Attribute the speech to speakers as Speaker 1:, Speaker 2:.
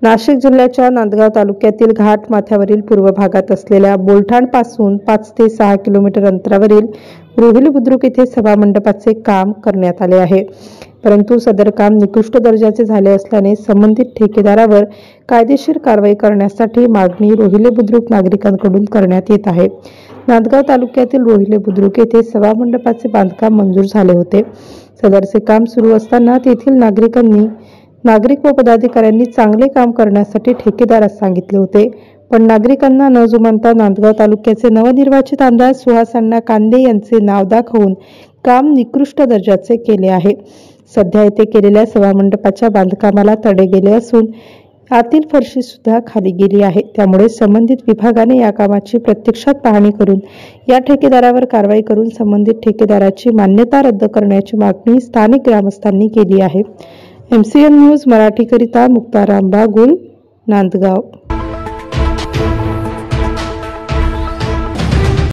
Speaker 1: नाशिक जिल्ह्याच्या नांदगाव तालुक्यातील घाट माथ्यावरील पूर्व भागात असलेल्या बोलठाणपासून 5 ते 6 किलोमीटर अंतरावरील रोहिली बुद्रुक येथे सभामंडपाचे काम करण्यात आले आहे। परंतु सदर काम निकृष्ट दर्जाचे झाले असल्याने संबंधित ठेकेदारावर कायदेशीर कारवाई करण्यासाठी मागणी रोहिली बुद्रुक नागरिकांकडून करण्यात येत आहे। नांदगाव तालुक्यातील रोहिली बुद्रुक येथे सभामंडपाचे बांधकाम मंजूर झाले होते। सदरचे काम सुरू असताना तेथील नागरिक व पदाधिकाऱ्यांनी चांगले काम करण्यासाठी ठेकेदारास सांगितले होते, पण नागरिकांना न जुमानता नांदगाव तालुक्याचे नवनिर्वाचित आमदार सुहास कांदे यांचे नाव दाखवून काम निकृष्ट दर्जाचे केले आहे। सध्या येथे केलेल्या सभामंडपाच्या बांधकामाला तडे गेले असून आतील फरशी सुद्धा खाली गेली आहे। त्यामुळे संबंधित विभागाने या कामाची प्रत्यक्षात पाहणी करून या ठेकेदारावर कारवाई करून संबंधित ठेकेदाराची मान्यता रद्द करण्याची मागणी स्थानिक ग्रामस्थांनी केली आहे। MCN न्यूज मराठी करिता मुक्ताराम बागुल, नांदगाव।